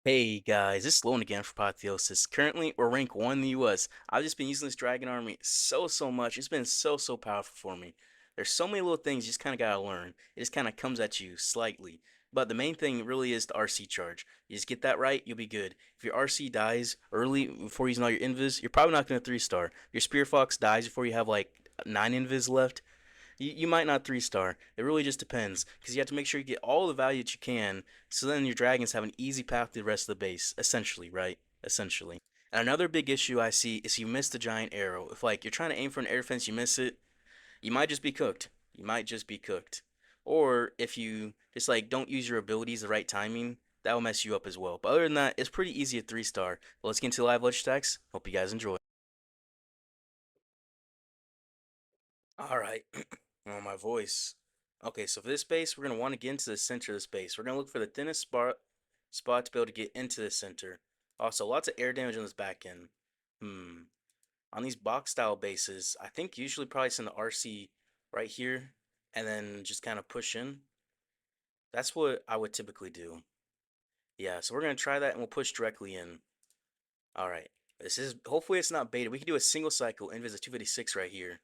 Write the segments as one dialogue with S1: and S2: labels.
S1: Hey guys, it's Sloan again for Apotheosis. Currently, we're rank 1 in the US. I've just been using this Dragon Army so much. It's been so powerful for me. There's so many little things you just kind of gotta learn. It just kind of comes at you slightly. But the main thing really is the RC charge. You just get that right, you'll be good. If your RC dies early before using all your invis, you're probably not gonna 3-star. Your Spear Fox dies before you have like 9 invis left, you might not 3-star. It really just depends because you have to make sure you get all the value that you can so then your dragons have an easy path to the rest of the base, essentially, right? Essentially. And another big issue I see is you miss the giant arrow. If like you're trying to aim for an air defense, you miss it, you might just be cooked. You might just be cooked. Or if you just like don't use your abilities the right timing, that will mess you up as well. But other than that, it's pretty easy at 3-star. But let's get into live ledge stacks. Hope you guys enjoy. Alright. Oh, my voice. Okay, so for this space, we're going to want to get into the center of the space. We're going to look for the thinnest spot to be able to get into the center. Also, lots of air damage on this back end. Hmm. On these box style bases, I think usually probably send the RC right here and then just kind of push in. That's what I would typically do. Yeah, so we're going to try that and we'll push directly in. Alright. This is, hopefully it's not baited. We can do a single cycle, invis at 256 right here.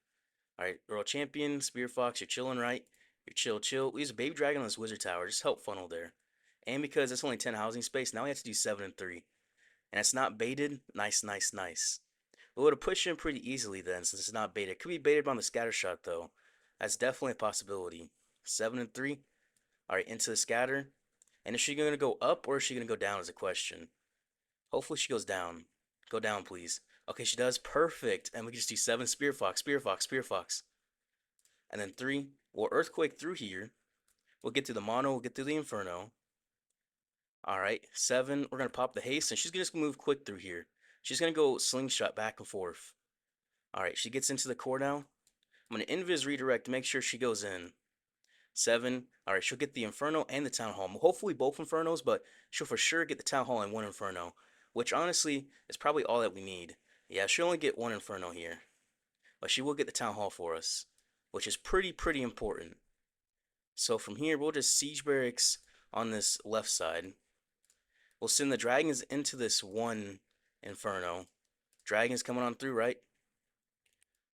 S1: Alright, World Champion, Spear Fox, you're chilling, right? You're chill. We use a Baby Dragon on this Wizard Tower, just help funnel there. And because it's only 10 housing space, now we have to do 7 and 3. And it's not baited, nice. We would have pushed in pretty easily then, since it's not baited. It could be baited on the scatter shot, though. That's definitely a possibility. 7 and 3. Alright, into the scatter. And is she going to go up or is she going to go down is a question. Hopefully she goes down. Go down, please. Okay, she does. Perfect. And we can just do 7 Spear Fox, Spear Fox, Spear Fox. And then 3, we'll Earthquake through here. We'll get through the Mono, we'll get through the Inferno. Alright, 7, we're going to pop the Haste, and she's going to move quick through here. She's going to go Slingshot back and forth. Alright, she gets into the core now. I'm going to Invis redirect to make sure she goes in. 7, alright, she'll get the Inferno and the Town Hall. Hopefully both Infernos, but she'll for sure get the Town Hall and 1 Inferno. Which honestly is probably all that we need. Yeah, she'll only get 1 Inferno here. But she will get the Town Hall for us. Which is pretty important. So from here, we'll just siege barracks on this left side. We'll send the dragons into this one inferno. Dragons coming on through, right?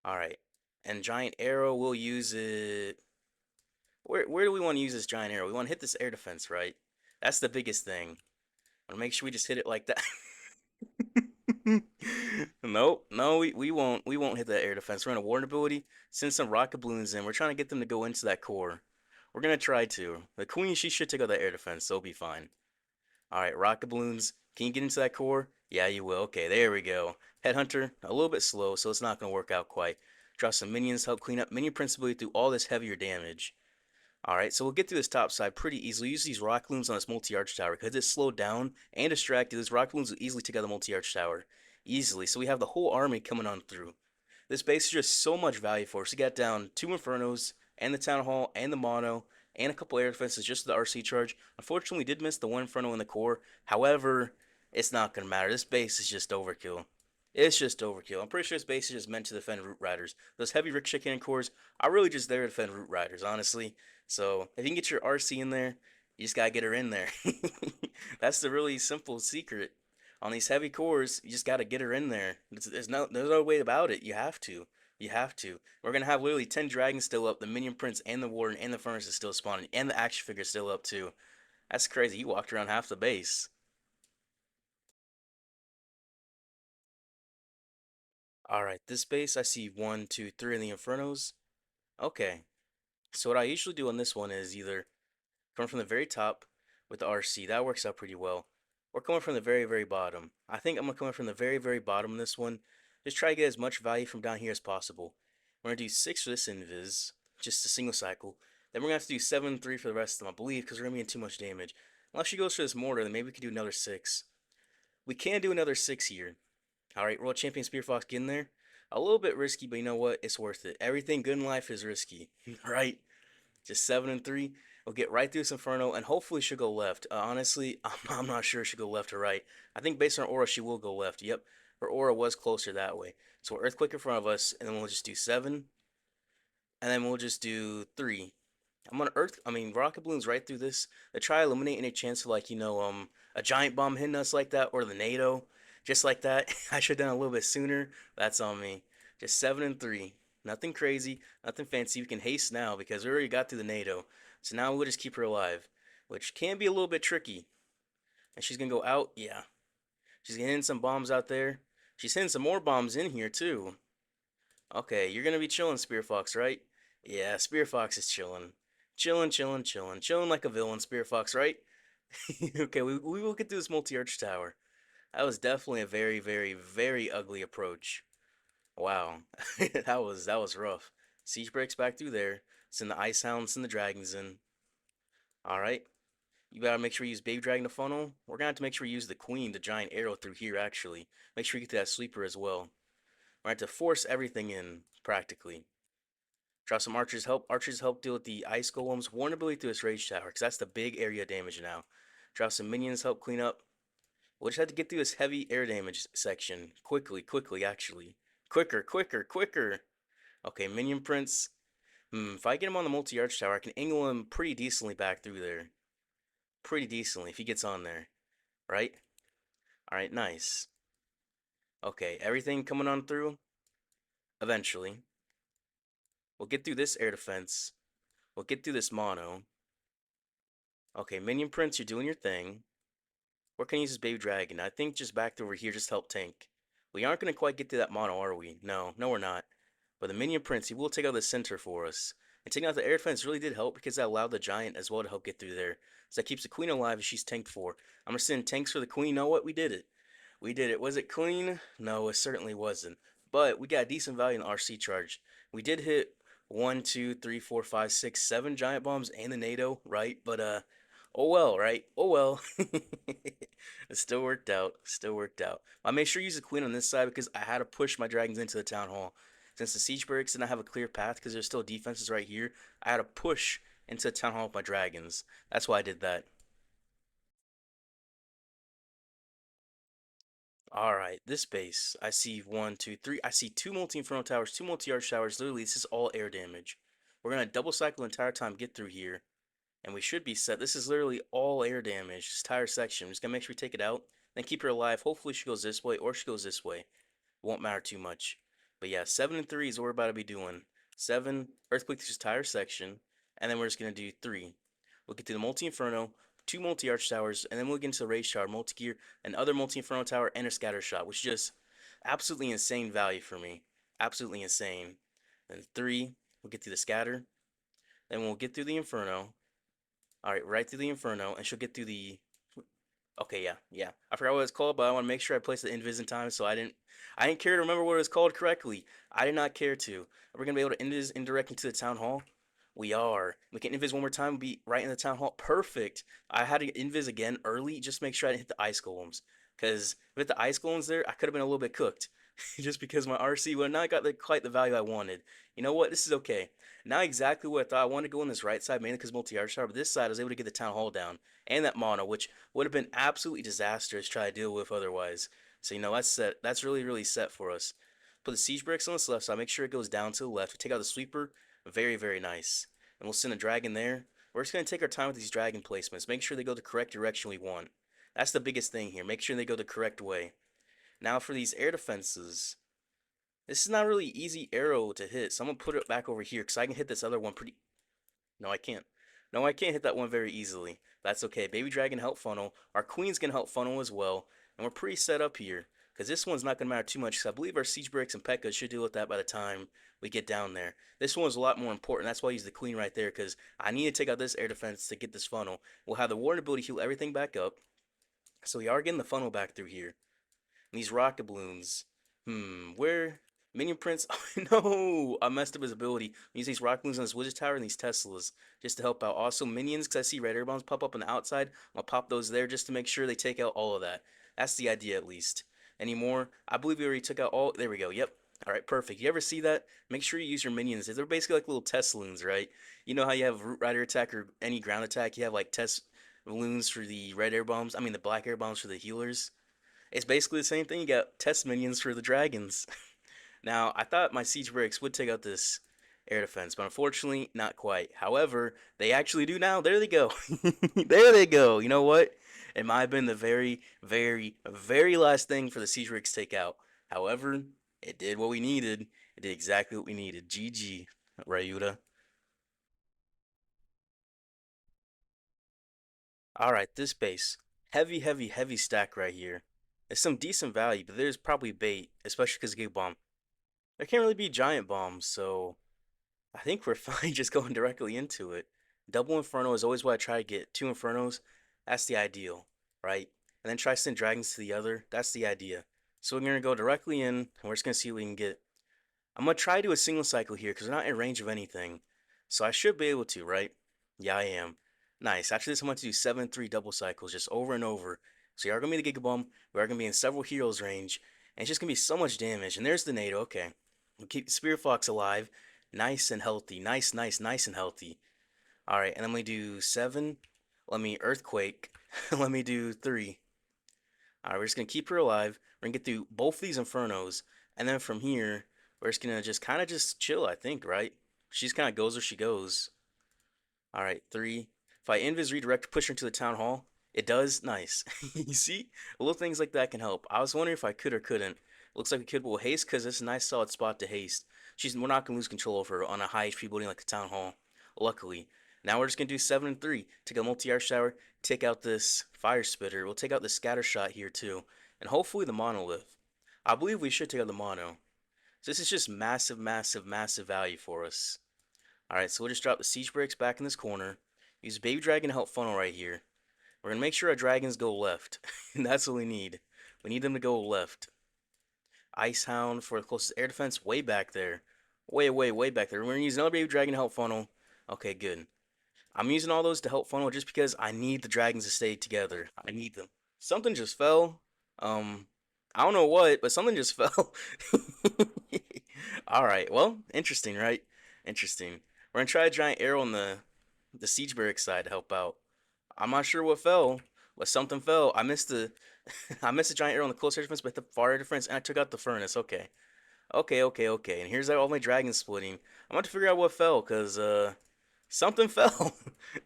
S1: Alright. And giant arrow, we'll use it. Where do we want to use this giant arrow? We want to hit this air defense, right? That's the biggest thing. I want to make sure we just hit it like that. Nope, no, we won't hit that air defense. We're gonna warn ability, send some rocket balloons in. We're trying to get them to go into that core. We're gonna try to. The queen, she should take out that air defense, so it'll be fine. Alright, rocket balloons. Can you get into that core? Yeah, you will. Okay, there we go. Headhunter, a little bit slow, so it's not gonna work out quite. Draw some minions, help clean up minion principally through all this heavier damage. Alright, so we'll get through this top side pretty easily. Use these rock balloons on this multi-arch tower because it's slowed down and distracted. These rock balloons will easily take out the multi-arch tower. Easily. So we have the whole army coming on through. This base is just so much value for us. We got down 2 Infernos and the Town Hall and the Mono and a couple air defenses just the RC charge. Unfortunately, we did miss the 1 Inferno in the core. However, it's not going to matter. This base is just overkill. It's just overkill. I'm pretty sure this base is just meant to defend Root Riders. Those heavy ricochet cannon cores are really just there to defend Root Riders, honestly. So if you can get your RC in there, you just gotta get her in there. That's the really simple secret. On these heavy cores, you just gotta get her in there. There's no way about it. You have to. You have to. We're gonna have literally 10 dragons still up, the minion prince and the warden and the furnace is still spawning, and the action figure is still up too. That's crazy. You walked around half the base. Alright, this base I see one, two, three in the infernos. Okay. So what I usually do on this one is either coming from the very top with the RC. That works out pretty well. Or coming from the very bottom. I think I'm going to come from the very bottom in this one. Just try to get as much value from down here as possible. We're going to do 6 for this invis, just a single cycle. Then we're going to have to do 7 3 for the rest of them, I believe, because we're going to be in too much damage. Unless she goes for this mortar, then maybe we can do another 6. We can do another 6 here. Alright, World Champion Spear Fox get in there. A little bit risky, but you know what? It's worth it. Everything good in life is risky, right? Just 7 and 3. We'll get right through this Inferno, and hopefully she'll go left. Honestly, I'm not sure she'll go left or right. I think based on her aura, she will go left. Yep, her aura was closer that way. So Earthquake in front of us, and then we'll just do 7, and then we'll just do 3. I'm gonna rocket balloons right through this. To try to eliminate any chance of like a giant bomb hitting us like that, or the NATO, just like that. I should have done a little bit sooner. That's on me. Just 7-3. Nothing crazy, nothing fancy. We can haste now because we already got through the NATO. So now we'll just keep her alive, which can be a little bit tricky. And she's gonna go out. Yeah, she's hitting some bombs out there. She's hitting some more bombs in here too. Okay, you're gonna be chilling, Spear Fox, right? Yeah, Spear Fox is chilling. Chilling, chilling, chilling. Chilling like a villain, Spear Fox, right? Okay, we will get through this multi-arch tower. That was definitely a very, very, very ugly approach. Wow. that was rough. Siege breaks back through there. Send the Ice Hounds and the Dragons in. Alright. You gotta make sure you use Baby Dragon to funnel. We're gonna have to make sure we use the Queen, the giant arrow through here actually. Make sure you get to that sweeper as well. We're gonna have to force everything in, practically. Drop some archers help. Archers help deal with the ice golems. Vulnerability through this rage tower, because that's the big area damage now. Drop some minions help clean up. We'll just have to get through this heavy air damage section. Quickly, quickly, actually. Quicker, quicker, quicker. Okay, minion prince. If I get him on the multi-arch tower, I can angle him pretty decently back through there. Pretty decently, if he gets on there. Right? Alright, nice. Okay, everything coming on through? Eventually. We'll get through this air defense. We'll get through this mono. Okay, Minion Prince, you're doing your thing. Where can I use this Baby Dragon? I think just back over here, just help tank. We aren't going to quite get to that mono, are we? No, no we're not. But the Minion Prince, he will take out the center for us. And taking out the air defense really did help because that allowed the Giant as well to help get through there. So that keeps the Queen alive if she's tanked for. I'm going to send tanks for the Queen. You know what? We did it. We did it. Was it clean? No, it certainly wasn't. But we got a decent value in the RC charge. We did hit 1, 2, 3, 4, 5, 6, 7 giant bombs and the NATO, right? But oh well, right? Oh well. It still worked out. Still worked out. I made sure to use the queen on this side because I had to push my dragons into the town hall. Since the siege barracks did not have a clear path because there's still defenses right here, I had to push into the town hall with my dragons. That's why I did that. All right, this base. I see one, two, three. I see two multi-inferno towers, two multi-arch towers. Literally, this is all air damage. We're gonna double cycle the entire time, get through here, and we should be set. This is literally all air damage. This entire section. I'm just gonna make sure we take it out, then keep her alive. Hopefully, she goes this way or she goes this way. Won't matter too much. But yeah, 7 and 3 is what we're about to be doing. 7 earthquake this entire section, and then we're just gonna do 3. We'll get to the multi-inferno, two multi-arch towers, and then we'll get into the rage tower, multi-gear, another multi-inferno tower, and a scatter shot, which is just absolutely insane value for me. Absolutely insane. Then 3, we'll get to the scatter, then we'll get through the inferno. Alright, right through the inferno, and she'll get through the okay, yeah, yeah. I forgot what it's called, but I want to make sure I place the invis in time, so I didn't care to remember what it was called correctly. I did not care to. We're gonna be able to invis indirect into the town hall. We are. We can invis one more time. Be right in the town hall. Perfect. I had to invis again early, just make sure I didn't hit the ice golems. Cause with the ice golems there, I could have been a little bit cooked, just because my RC would not got quite the value I wanted. You know what? This is okay. Not exactly what I thought. I wanted to go on this right side mainly because multi-arch tower, but this side I was able to get the town hall down and that mono, which would have been absolutely disastrous to try to deal with otherwise. So that's set. That's really really set for us. Put the siege bricks on this left side. Make sure it goes down to the left. We take out the sweeper. Very very nice. And we'll send a dragon there. We're just gonna take our time with these dragon placements. Make sure they go the correct direction we want. That's the biggest thing here. Make sure they go the correct way. Now for these air defenses. This is not really easy arrow to hit, so I'm gonna put it back over here because I can hit this other one pretty. No, I can't. No, I can't hit that one very easily. That's okay. Baby Dragon help funnel. Our Queen's gonna help funnel as well. And we're pretty set up here. Because this one's not gonna matter too much. Because I believe our Siege Barracks and P.E.K.K.A should deal with that by the time we get down there. This one's a lot more important. That's why I use the Queen right there. Because I need to take out this air defense to get this funnel. We'll have the Warden ability to heal everything back up. So we are getting the funnel back through here. And these rocket balloons. Where? Minion Prince? Oh, no! I messed up his ability. Use these rocket balloons on this Wizard Tower and these Teslas just to help out. Also, minions, because I see red air bombs pop up on the outside. I'll pop those there just to make sure they take out all of that. That's the idea, at least. Any more? I believe we already took out all. There we go. Yep. Alright, perfect. You ever see that? Make sure you use your minions. They're basically like little test balloons, right? You know how you have Root Rider attack or any ground attack? You have like test balloons for the red air bombs. I mean, the black air bombs for the healers. It's basically the same thing. You got test minions for the dragons. Now, I thought my siege barracks would take out this air defense, but unfortunately, not quite. However, they actually do now. There they go. There they go. You know what? It might have been the very, very, very last thing for the Siege Rigs to take out. However, it did what we needed. It did exactly what we needed. GG, Ryuta. Alright, this base. Heavy, heavy, heavy stack right here. It's some decent value, but there's probably bait, especially because Gig Bomb. There can't really be giant bombs, so I think we're fine just going directly into it. Double Inferno is always what I try to get. Two Infernos, that's the ideal, right? And then try to send dragons to the other, that's the idea. So we're going to go directly in, and we're just going to see what we can get. I'm going to try to do a single cycle here because we're not in range of anything. So I should be able to, right? Yeah, I am. Nice. After this, I'm going to do 7-3 double cycles just over and over. So you are going to be the Giga Bomb. We are going to be in several heroes range. And it's just going to be so much damage. And there's the NATO. Okay. We'll keep Spirit Fox alive. Nice and healthy. Nice, nice, nice and healthy. Alright, and then we do 7. Let me Earthquake. Let me do 3. Alright, we're just going to keep her alive. We're going to get through both these Infernos. And then from here, we're just going to just kind of just chill, I think, right? She's kind of goes where she goes. Alright, 3. If I invis redirect, push her into the town hall, it does. Nice. You see? Little things like that can help. I was wondering if I could or couldn't. Looks like we could. We'll haste because it's a nice solid spot to haste. We're not going to lose control of her on a high HP building like the town hall. Luckily. Now we're just going to do 7 and 3. Take a multi-arc shower. Take out this fire spitter. We'll take out the scatter shot here too. And hopefully the monolith. I believe we should take out the mono. So this is just massive, massive, massive value for us. Alright, so we'll just drop the siege bricks back in this corner. Use baby dragon to help funnel right here. We're going to make sure our dragons go left. And that's what we need. We need them to go left. Ice Hound for the closest air defense way back there. Way, way, way back there. We're going to use another baby dragon to help funnel. Okay, good. I'm using all those to help funnel just because I need the dragons to stay together. I need them. Something just fell. Um, I don't know what, but something just fell. Alright, well, interesting, right? Interesting. We're going to try a giant arrow on the siege barrack side to help out. I'm not sure what fell, but something fell. I missed the I missed the giant arrow on the close air defense, but the far air defense, and I took out the furnace. Okay. Okay, okay, okay. And here's all my dragons splitting. I'm about to figure out what fell, cause something fell.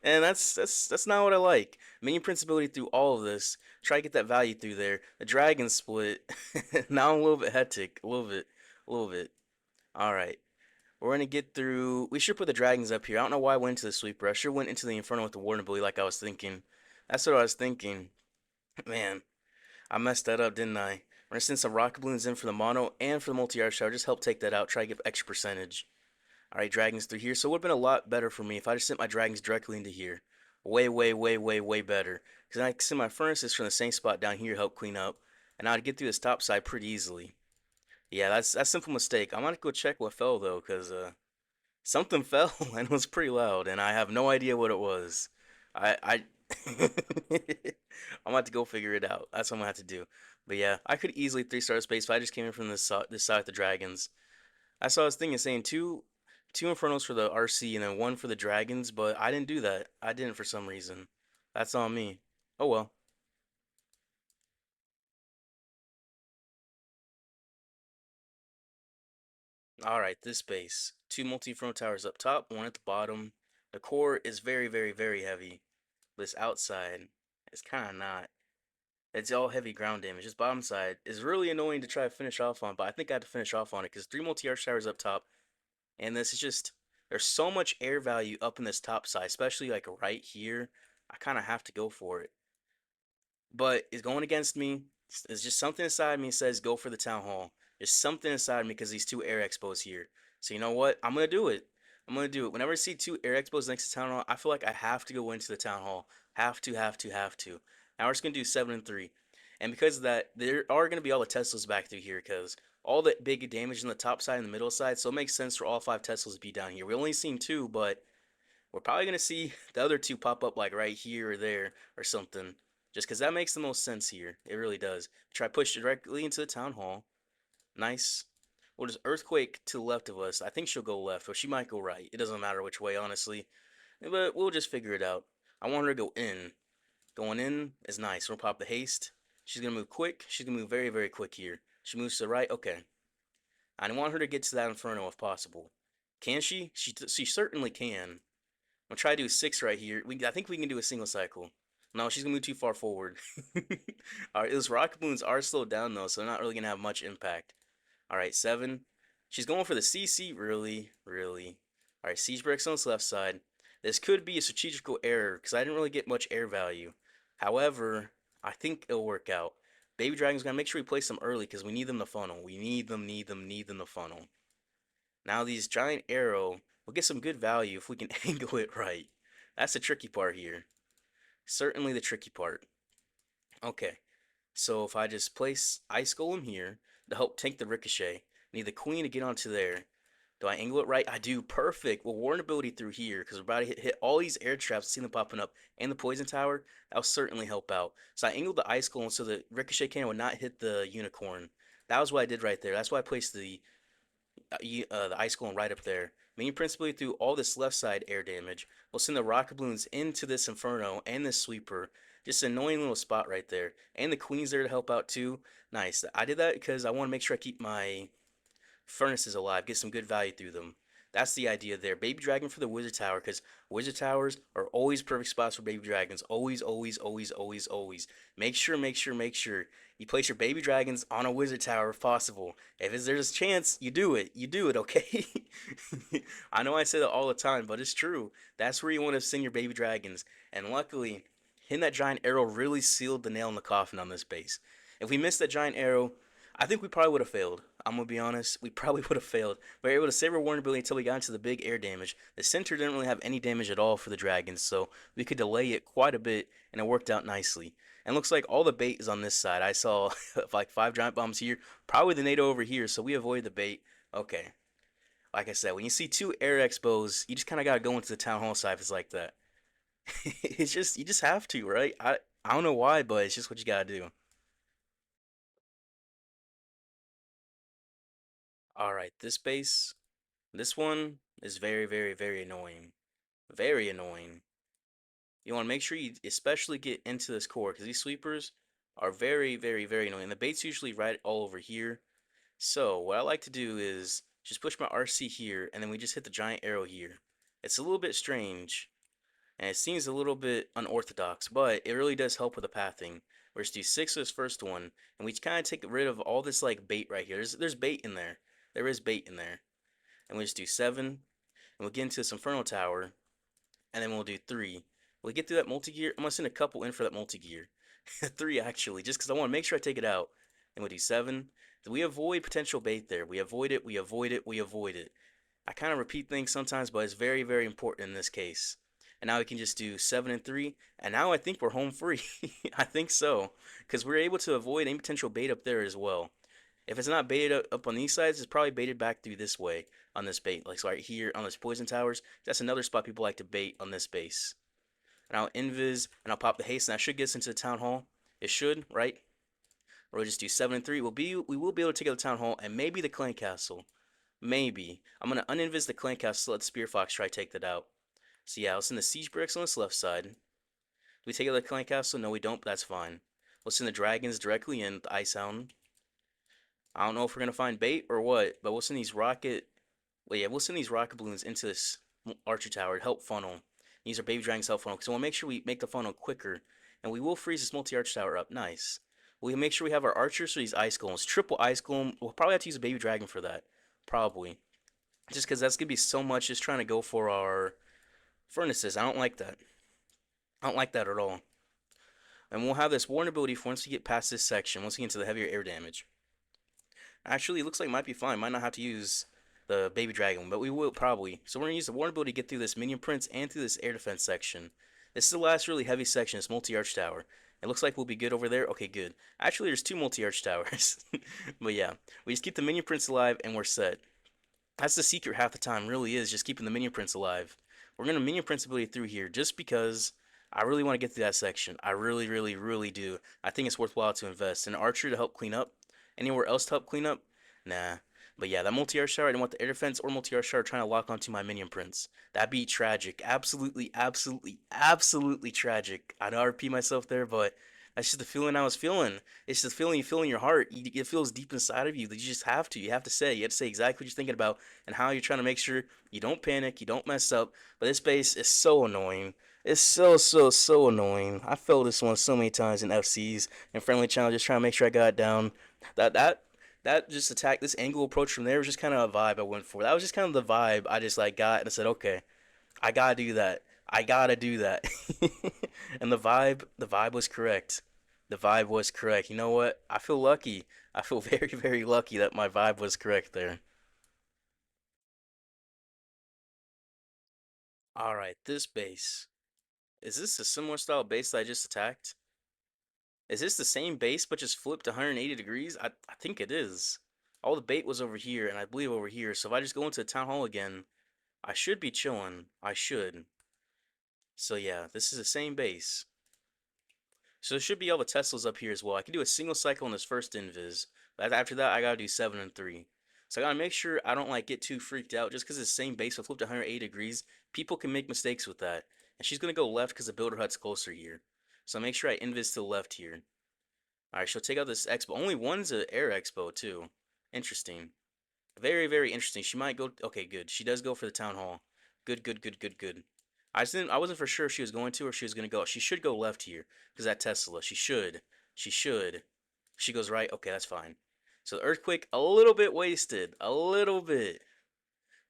S1: And that's not what I like. Minion principality through all of this. Try to get that value through there. The dragon split. Now I'm a little bit hectic. A little bit. A little bit. Alright. We're gonna get through. We should put the dragons up here. I don't know why I went into the sweeper. I should went into the inferno with the warden ability like I was thinking. That's what I was thinking. Man, I messed that up, didn't I? We're gonna send some rocket balloons in for the mono and for the multi-arc shower. Just help take that out. Try to get extra percentage. Alright, dragons through here. So it would have been a lot better for me if I just sent my dragons directly into here. Way, way, way, way, way better. Because I can send my furnaces from the same spot down here to help clean up. And I'd get through this top side pretty easily. Yeah, that's a simple mistake. I'm gonna go check what fell though, because something fell and it was pretty loud, and I have no idea what it was. I I'm about to go figure it out. That's what I'm gonna have to do. But yeah, I could easily 3-star space if I just came in from this side with the dragons. That's what I was thinking, saying two infernos for the RC and then one for the dragons, but I didn't do that. I didn't for some reason. That's on me. Oh well. Alright, this base. Two multi-inferno towers up top, one at the bottom. The core is very, very, very heavy. This outside is kind of not. It's all heavy ground damage. This bottom side is really annoying to try to finish off on, but I think I had to finish off on it because 3 multi-arc showers up top, and this is just there's so much air value up in this top side, especially like right here. I kind of have to go for it, but it's going against me. It's just something inside me says go for the town hall. There's something inside me because these two air expos here. So you know what? I'm gonna do it. I'm gonna do it. Whenever I see two air expos next to town hall, I feel like I have to go into the town hall. Have to, have to, have to. Now we're just gonna do 7 and 3, and because of that, there are gonna be all the Teslas back through here because all the big damage in the top side and the middle side. So it makes sense for all 5 Teslas to be down here. We only seen 2, but we're probably gonna see the other 2 pop up like right here or there or something. Just because that makes the most sense here. It really does. Try push directly into the town hall. Nice. We'll just earthquake to the left of us. I think she'll go left, or she might go right. It doesn't matter which way, honestly. But we'll just figure it out. I want her to go in. Going in is nice. We'll pop the haste. She's gonna move quick. She's gonna move very, very quick here. She moves to the right. Okay. I want her to get to that inferno if possible. Can she? She certainly can. I'm gonna try to do 6 right here. I think we can do a single cycle. No, she's gonna move too far forward. All right, those rocket balloons are slowed down though, so they're not really gonna have much impact. All right, 7. She's going for the CC, really, really. All right, siege bricks on this left side. This could be a strategical error because I didn't really get much air value. However, I think it'll work out. Baby Dragon's gonna make sure we place them early because we need them to funnel. We need them to funnel. Now these giant arrow will get some good value if we can angle it right. That's the tricky part here. Certainly the tricky part. Okay, so if I just place Ice Golem here to help tank the ricochet, need the queen to get onto there. Do I angle it right? I do. Perfect. Well, warn ability through here because we're about to hit all these air traps. See them popping up and the poison tower. That'll certainly help out. So I angled the ice golem so the ricochet cannon would not hit the unicorn. That was what I did right there. That's why I placed the ice golem right up there. Meaning principally through all this left side air damage, we'll send the rocket balloons into this inferno and this sweeper. Just an annoying little spot right there. And the queen's there to help out too. Nice. I did that because I want to make sure I keep my furnaces alive, get some good value through them. That's the idea there. Baby dragon for the wizard tower, because wizard towers are always perfect spots for baby dragons. Always, always, always, always, always. Make sure you place your baby dragons on a wizard tower if possible. If there's a chance, you do it. You do it, okay? I know I say that all the time, but it's true. That's where you want to send your baby dragons. And luckily, hitting that giant arrow really sealed the nail in the coffin on this base. If we missed that giant arrow, I think we probably would have failed. I'm gonna be honest, we probably would have failed. We were able to save our warning ability until we got into the big air damage. The center didn't really have any damage at all for the dragons, so we could delay it quite a bit, and it worked out nicely. And looks like all the bait is on this side. I saw like 5 giant bombs here, probably the NATO over here, so we avoided the bait. Okay, like I said, when you see two air expos, you just kind of gotta go into the town hall side if it's like that. It's just you just have to, right? I don't know why, but it's just what you gotta do. All right, this base, this one is very, very, very annoying. Very annoying. You want to make sure you especially get into this core because these sweepers are very, very, very annoying. The bait's usually right all over here. So what I like to do is just push my RC here and then we just hit the giant arrow here. It's a little bit strange and it seems a little bit unorthodox, but it really does help with the pathing. We're just do 6 for this first one and we kind of take rid of all this like bait right here. There's bait in there. There is bait in there. And we just do 7 and we'll get into this Inferno Tower and then we'll do 3. We'll get through that multi-gear. I'm gonna send a couple in for that multi-gear. 3 actually, just because I want to make sure I take it out. And we'll do 7. So we avoid potential bait there. We avoid it, we avoid it, we avoid it. I kind of repeat things sometimes, but it's very, very important in this case. And now we can just do 7 and 3. And now I think we're home free. I think so. Because we're able to avoid any potential bait up there as well. If it's not baited up on these sides, it's probably baited back through this way on this bait. Like so right here on this poison towers. That's another spot people like to bait on this base. And I'll invis and I'll pop the haste and that should get us into the town hall. It should, right? Or we'll just do 7 and 3. We will be able to take out the town hall and maybe the clan castle. Maybe. I'm gonna uninvis the clan castle so let the spear fox try to take that out. So yeah, I'll send the siege bricks on this left side. Do we take out the clan castle? No, we don't, but that's fine. We'll send the dragons directly in the ice hound. I don't know if we're gonna find bait or what, but we'll send these rocket. Well, yeah, we'll send these rocket balloons into this archer tower to help funnel. These are baby dragons help funnel because we'll make sure we make the funnel quicker, and we will freeze this multi-arch tower up. Nice. We'll make sure we have our archers for these ice golems. Triple ice golem. We'll probably have to use a baby dragon for that. Probably. Just because that's gonna be so much. Just trying to go for our furnaces. I don't like that. I don't like that at all. And we'll have this warn ability for once we get past this section. Once we get into the heavier air damage. Actually, it looks like it might be fine. Might not have to use the baby dragon, but we will probably. So we're gonna use the warn ability to get through this minion prince and through this air defense section. This is the last really heavy section, this multi-arch tower. It looks like we'll be good over there. Okay, good. Actually, there's 2 multi-arch towers. But yeah, we just keep the minion prince alive and we're set. That's the secret half the time, really is just keeping the minion prince alive. We're gonna minion prince ability through here just because I really want to get through that section. I really, really, really do. I think it's worthwhile to invest in an archer to help clean up. Anywhere else to help clean up? Nah. But yeah, that multi-arch tower, I didn't want the air defense or multi-arch tower trying to lock onto my minion prince. That'd be tragic. Absolutely, absolutely, absolutely tragic. I know I repeat myself there, but that's just the feeling I was feeling. It's the feeling you feel in your heart. It feels deep inside of you that you just have to. You have to say. You have to say exactly what you're thinking about and how you're trying to make sure you don't panic, you don't mess up. But this base is so annoying. It's so annoying. I failed this one so many times in FCs and friendly challenges trying to make sure I got it down. That that that just attack this angle approach from there was just kind of a vibe I went for. That was just kind of the vibe I just like got and I said, okay, I gotta do that. I gotta do that. And the vibe was correct. The vibe was correct. You know what? I feel lucky. I feel very lucky that my vibe was correct there. All right, this base. Is this a similar style base that I just attacked? Is this the same base but just flipped 180 degrees? I think it is. All the bait was over here and I believe over here. So if I just go into the town hall again, I should be chilling. I should. So yeah, this is the same base. So there should be all the Teslas up here as well. I can do a single cycle in this first invis. But after that, I gotta do 7 and 3. So I gotta make sure I don't like get too freaked out just because it's the same base will flip to 180 degrees. People can make mistakes with that. And she's gonna go left because the builder hut's closer here. So make sure I invis to the left here. Alright, she'll take out this expo. Only one's an air expo too. Interesting. Very interesting. She might go. Okay, good. She does go for the town hall. Good. I wasn't for sure if she was going to or she was gonna go. She should go left here because that Tesla. She should. She should. She goes right. Okay, that's fine. So the earthquake a little bit wasted. A little bit.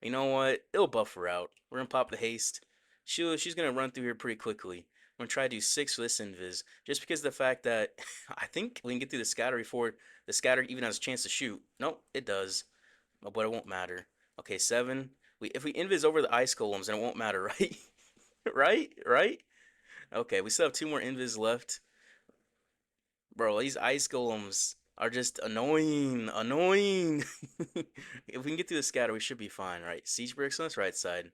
S1: You know what? It'll buff her out. We're gonna pop the haste. She's gonna run through here pretty quickly. I'm gonna try to do 6 for this invis, just because of the fact that I think we can get through the scatter before the scatter even has a chance to shoot. Nope, it does, but it won't matter. Okay, 7. If we invis over the ice golems, then it won't matter, right? Right? Okay, we still have 2 more invis left. Bro, these ice golems are just annoying. If we can get through the scatter, we should be fine, right? Siege bricks on this right side.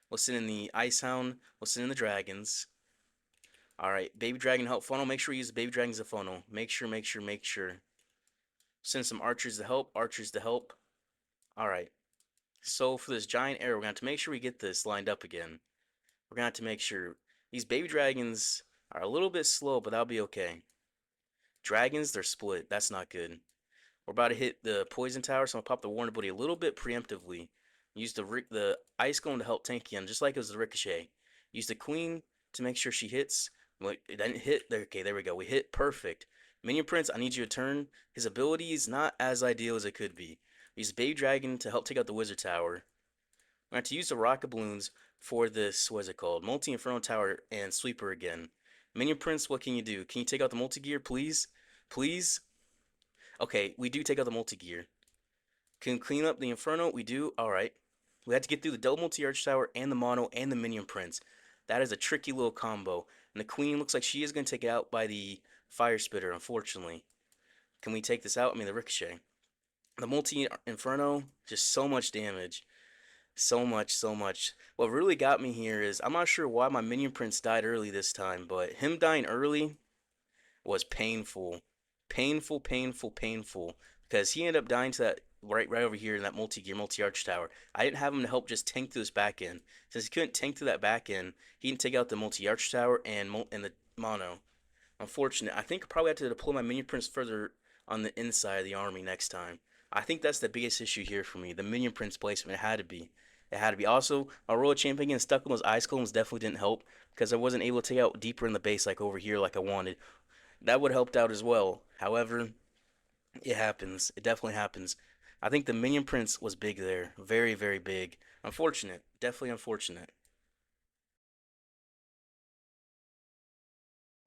S1: We'll send in the Ice Hound. We'll send in the Dragons. Alright, Baby Dragon help funnel. Make sure you use the Baby Dragon as a funnel. Make sure. Send some archers to help. Archers to help. Alright. So for this giant arrow, we're going to have to make sure we get this lined up again. We're going to have to make sure. These Baby Dragons are a little bit slow, but that'll be okay. Dragons, they're split. That's not good. We're about to hit the poison tower, so I'm gonna pop the Warner Buddy a little bit preemptively. Use the ice golem to help tank him, just like it was the ricochet. Use the queen to make sure she hits. Wait, it didn't hit. There, okay, there we go. We hit perfect. Minion Prince, I need you to turn. His ability is not as ideal as it could be. Use Baby Dragon to help take out the Wizard Tower. We're going to use the rocket balloons for this. What is it called? Multi Inferno Tower and Sweeper again. Minion Prince, what can you do? Can you take out the multi gear, please? Please. Okay, we do take out the multi gear. Can clean up the Inferno? We do. Alright. We have to get through the double multi-arch tower and the mono and the minion prince. That is a tricky little combo. And the queen looks like she is going to take it out by the fire spitter, unfortunately. Can we take this out? I mean, the ricochet. The multi-inferno, just so much damage. So much. What really got me here is, I'm not sure why my minion prince died early this time, but him dying early was painful. Painful. Because he ended up dying to that right over here in that multi-gear, multi-arch tower. I didn't have him to help just tank through this back end. Since he couldn't tank through that back end, he didn't take out the multi-arch tower and the mono. Unfortunate. I think I probably have to deploy my minion prince further on the inside of the army next time. I think that's the biggest issue here for me. The minion prince placement. It had to be. It had to be. Also, our royal champion getting stuck on those ice combs definitely didn't help because I wasn't able to take out deeper in the base like over here like I wanted. That would have helped out as well. However, it happens. It definitely happens. I think the Minion Prince was big there. Very big. Unfortunate. Definitely unfortunate.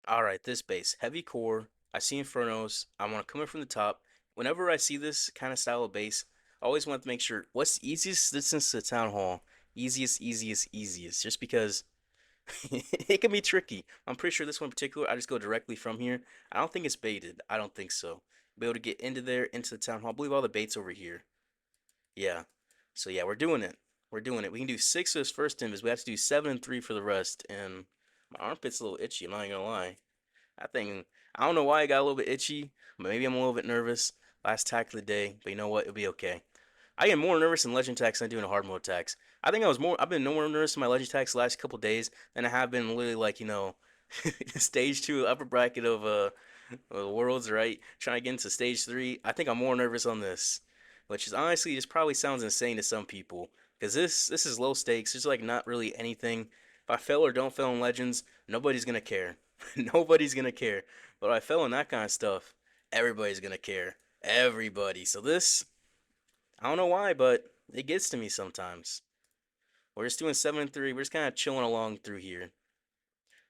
S1: Alright, this base. Heavy core. I see Infernos. I want to come in from the top. Whenever I see this kind of style of base, I always want to make sure what's the easiest distance to the town hall. Easiest. Just because it can be tricky. I'm pretty sure this one in particular, I just go directly from here. I don't think it's baited. I don't think so. Be able to get into there, into the town hall. I believe all the bait's over here. Yeah. So yeah, we're doing it. We're doing it. We can do 6 for this first invis. We have to do 7 and 3 for the rest. And my armpit's a little itchy, I'm not gonna lie. I think I don't know why I got a little bit itchy, but maybe I'm a little bit nervous. Last attack of the day, but you know what? It'll be okay. I get more nervous in legend attacks than I do in hard mode attacks. I've been no more nervous in my legend attacks the last couple days than I have been literally like, stage 2 upper bracket of worlds, right? Trying to get into stage 3. I think I'm more nervous on this, which is honestly just probably sounds insane to some people because this is low stakes. There's like not really anything If I fail or don't fail in Legends, nobody's gonna care. Nobody's gonna care. But if I fail in that kind of stuff, everybody's gonna care. Everybody. So this, I don't know why, but it gets to me sometimes. We're just doing 7 and 3. We're just kind of chilling along through here.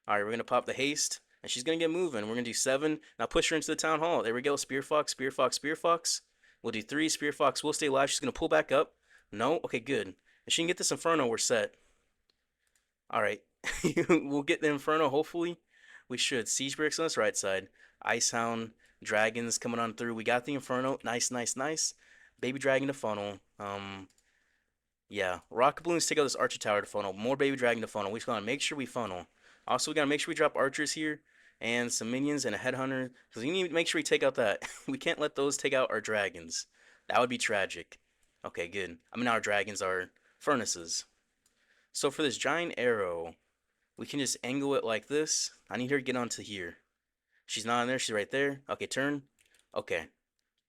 S1: All right, we're gonna pop the haste, and she's gonna get moving. We're gonna do 7. Now push her into the town hall. There we go. Spear Fox, Spear Fox, Spear Fox. We'll do 3. Spear Fox will stay alive. She's gonna pull back up. No, okay, good. If she can get this Inferno, we're set. All right, we'll get the Inferno. Hopefully, we should. Siege Bricks on this right side. Icehound, dragons coming on through. We got the Inferno. Nice, nice, nice. Baby dragon to funnel. Yeah, rocket balloons take out this archer tower to funnel. More baby dragon to funnel. We just gotta make sure we funnel. Also, we gotta make sure we drop archers here and some minions and a headhunter because we need to make sure we take out that. We can't let those take out our dragons. That would be tragic. Okay, good. I mean, our dragons are furnaces. So for this giant arrow, we can just angle it like this. I need her to get onto here. She's not in there. She's right there. Okay, turn. Okay.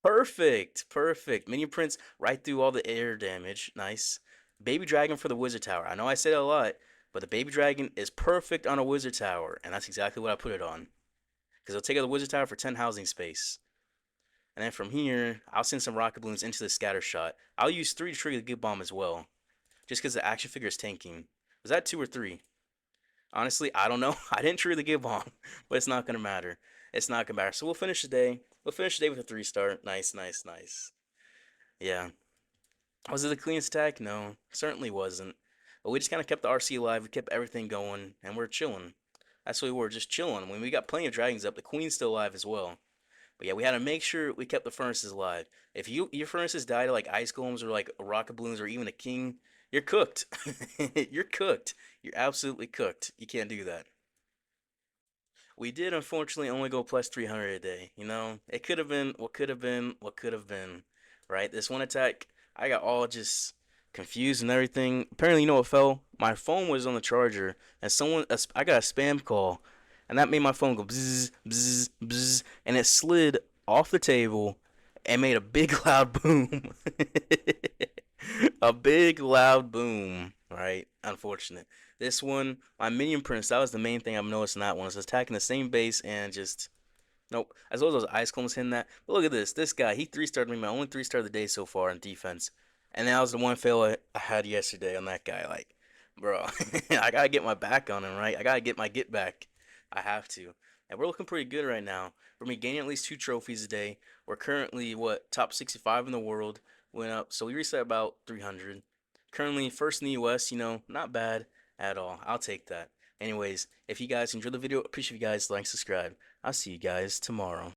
S1: Perfect. Perfect. Minion prints right through all the air damage. Nice. Baby dragon for the wizard tower. I know I say it a lot, but the baby dragon is perfect on a wizard tower, and that's exactly what I put it on. Because it'll take out the wizard tower for 10 housing space. And then from here, I'll send some rocket balloons into the scatter shot. I'll use 3 to trigger the good bomb as well. Just because the action figure is tanking. Was that 2 or 3? Honestly, I don't know. I didn't trigger the give on, but it's not gonna matter. It's not gonna matter. So we'll finish the day. We'll finish the day with a 3-star. Nice, nice, nice. Yeah. Was it the cleanest attack? No, certainly wasn't. But we just kind of kept the RC alive. We kept everything going, and we're chilling. That's what we were, just chilling. When we got plenty of dragons up, the queen's still alive as well. But yeah, we had to make sure we kept the furnaces alive. If your furnaces died to like ice golems or like rocket balloons or even a king, you're cooked. You're cooked. You're absolutely cooked. You can't do that. We did unfortunately only go plus 300 a day. You know, it could have been what could have been what could have been, right? This one attack, I got all just confused and everything. Apparently, you know what fell? My phone was on the charger, and I got a spam call, and that made my phone go bzzz, bzzz, bzzz, and it slid off the table and made a big loud boom. A big loud boom, right? Unfortunate. This one, my minion prince, that was the main thing I've noticed in that one. It's attacking the same base and just nope. As well as those ice cones hitting that. But look at this. This guy, he 3-starred me, my only 3-star of the day so far in defense. And that was the one fail I had yesterday on that guy. Like, bro, I gotta get my back on him, right? I gotta get my get back. I have to. And we're looking pretty good right now. We're gonna be gaining at least 2 trophies a day. We're currently what, top 65 in the world. Went up, so we reset about 300. Currently first in the US, you know, not bad at all. I'll take that. Anyways, if you guys enjoyed the video, appreciate you guys like, subscribe. I'll see you guys tomorrow.